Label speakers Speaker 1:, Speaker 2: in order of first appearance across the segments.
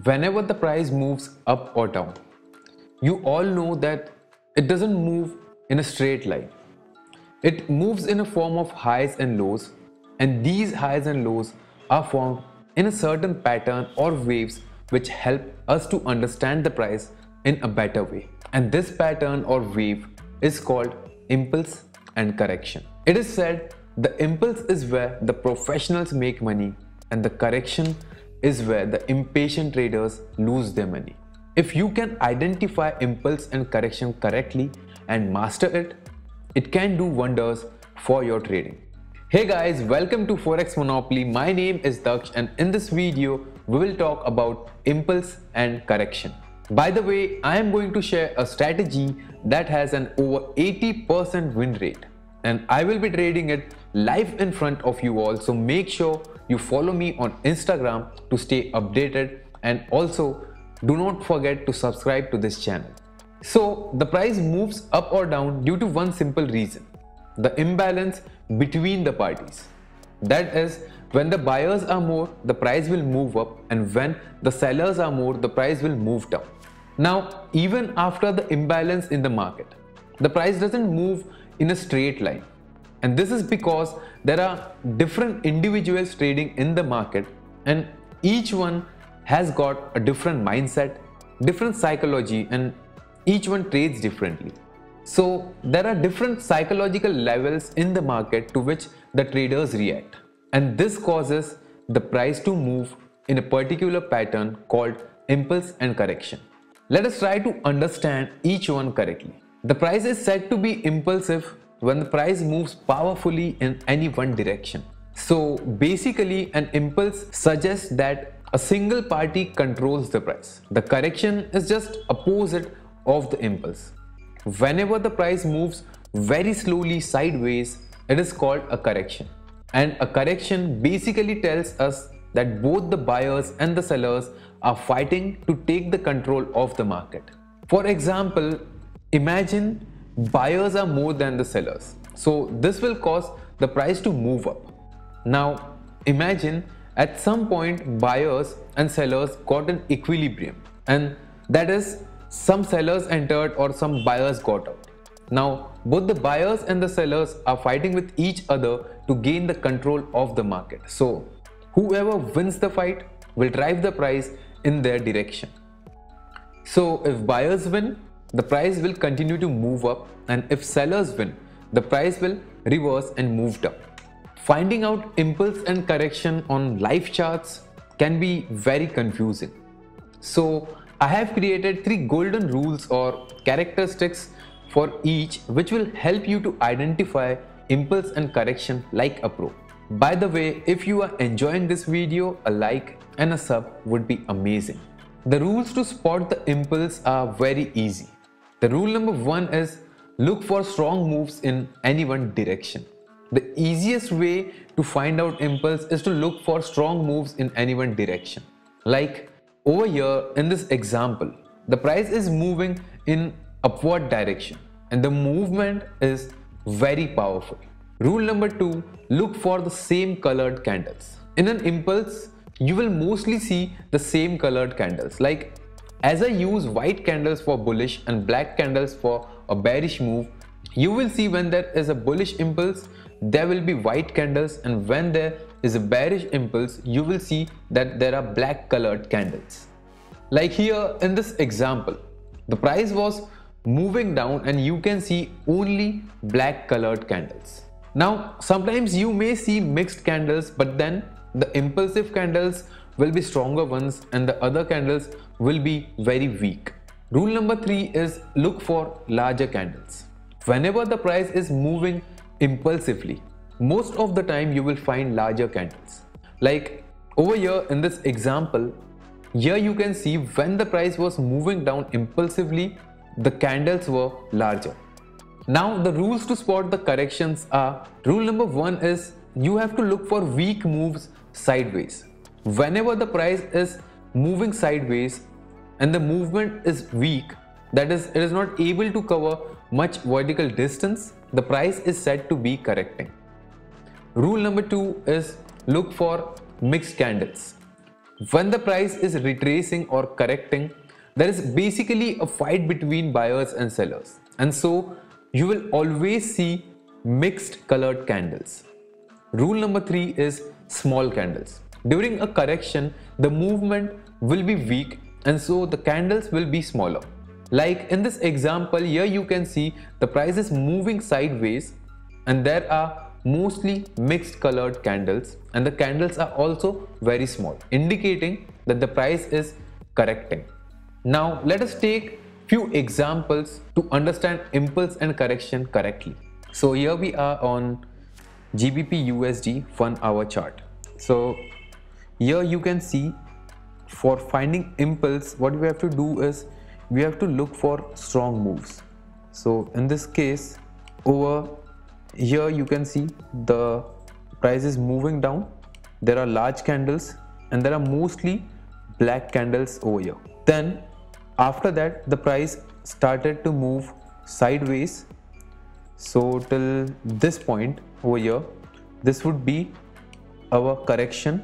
Speaker 1: Whenever the price moves up or down, you all know that it doesn't move in a straight line. It moves in a form of highs and lows, and these highs and lows are formed in a certain pattern or waves which help us to understand the price in a better way. And this pattern or wave is called impulse and correction. It is said the impulse is where the professionals make money, and the correction is where the impatient traders lose their money. If you can identify impulse and correction correctly and master it, it can do wonders for your trading. Hey guys, welcome to Forex Monopoly. My name is Daksh, and in this video we will talk about impulse and correction. By the way, I am going to share a strategy that has an over 80% win rate, and I will be trading it live in front of you all, so make sure you follow me on Instagram to stay updated, and also do not forget to subscribe to this channel. So the price moves up or down due to one simple reason: the imbalance between the parties. That is, when the buyers are more, the price will move up, and when the sellers are more, the price will move down. Now, even after the imbalance in the market, the price doesn't move in a straight line. And this is because there are different individuals trading in the market, and each one has got a different mindset, different psychology, and each one trades differently. So there are different psychological levels in the market to which the traders react, and this causes the price to move in a particular pattern called impulse and correction. Let us try to understand each one correctly. The price is said to be impulsive when the price moves powerfully in any one direction. So basically, an impulse suggests that a single party controls the price. The correction is just opposite of the impulse. Whenever the price moves very slowly sideways, it is called a correction. And a correction basically tells us that both the buyers and the sellers are fighting to take the control of the market. For example, imagine buyers are more than the sellers. So this will cause the price to move up. Now imagine at some point buyers and sellers got an equilibrium, and that is, some sellers entered or some buyers got out. Now both the buyers and the sellers are fighting with each other to gain the control of the market. So whoever wins the fight will drive the price in their direction. So if buyers win, the price will continue to move up, and if sellers win, the price will reverse and move down. Finding out impulse and correction on live charts can be very confusing. So I have created 3 golden rules or characteristics for each, which will help you to identify impulse and correction like a pro. By the way, if you are enjoying this video, a like and a sub would be amazing. The rules to spot the impulse are very easy. The rule number 1 is look for strong moves in any one direction. The easiest way to find out impulse is to look for strong moves in any one direction. Like over here in this example, the price is moving in upward direction and the movement is very powerful. Rule number 2, look for the same colored candles. In an impulse, you will mostly see the same colored candles. Like as I use white candles for bullish and black candles for a bearish move, you will see when there is a bullish impulse, there will be white candles, and when there is a bearish impulse, you will see that there are black colored candles. Like here in this example, the price was moving down and you can see only black colored candles. Now sometimes you may see mixed candles, but then the impulsive candles will be stronger ones and the other candles will be very weak. Rule number 3 is look for larger candles. Whenever the price is moving impulsively, most of the time you will find larger candles. Like over here in this example, here you can see when the price was moving down impulsively, the candles were larger. Now the rules to spot the corrections are: rule number 1 is you have to look for weak moves sideways. Whenever the price is moving sideways and the movement is weak, that is, it is not able to cover much vertical distance, the price is said to be correcting. Rule number 2 is look for mixed candles. when the price is retracing or correcting, there is basically a fight between buyers and sellers, and so you will always see mixed colored candles. Rule number 3 is small candles. During a correction, the movement will be weak and so the candles will be smaller. Like in this example, here you can see the price is moving sideways and there are mostly mixed colored candles, and the candles are also very small, indicating that the price is correcting. Now let us take few examples to understand impulse and correction correctly. So here we are on GBP USD 1 hour chart. So here you can see, for finding impulse, what we have to do is we have to look for strong moves. So in this case, over here you can see the price is moving down. There are large candles and there are mostly black candles over here. Then after that the price started to move sideways. So till this point over here, this would be our correction,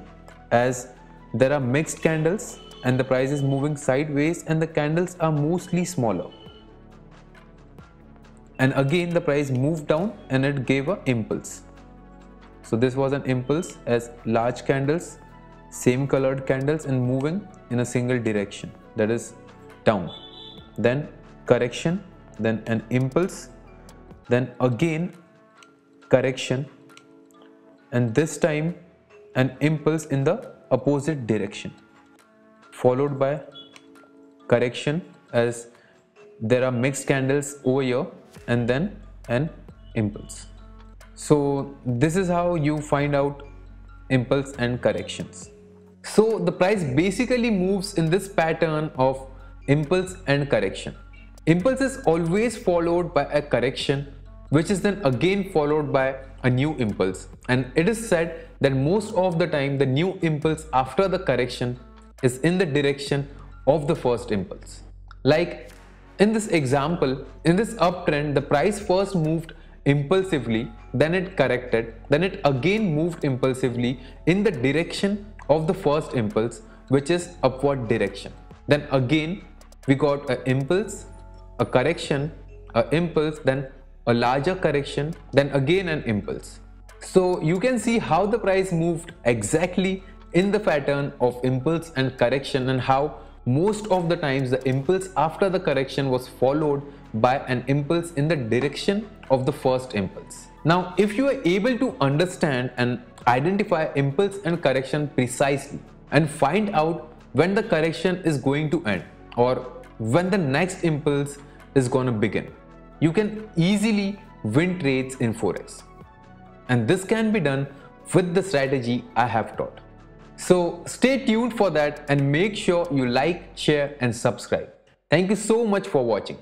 Speaker 1: as there are mixed candles and the price is moving sideways and the candles are mostly smaller. And again the price moved down and it gave an impulse. So this was an impulse, as large candles, same colored candles, and moving in a single direction, that is down. Then correction, then an impulse, then again correction, and this time an impulse in the opposite direction, followed by correction, as there are mixed candles over here, and then an impulse. So this is how you find out impulse and corrections. So the price basically moves in this pattern of impulse and correction. Impulse is always followed by a correction, which is then again followed by a new impulse, and it is said that most of the time the new impulse after the correction is in the direction of the first impulse. Like in this example, in this uptrend, the price first moved impulsively, then it corrected, then it again moved impulsively in the direction of the first impulse, which is upward direction. Then again we got an impulse, a correction, an impulse, then a larger correction, then again an impulse. So you can see how the price moved exactly in the pattern of impulse and correction, and how most of the times the impulse after the correction was followed by an impulse in the direction of the first impulse. Now if you are able to understand and identify impulse and correction precisely, and find out when the correction is going to end or when the next impulse is going to begin, you can easily win trades in Forex. And this can be done with the strategy I have taught. So stay tuned for that and make sure you like, share and subscribe. Thank you so much for watching.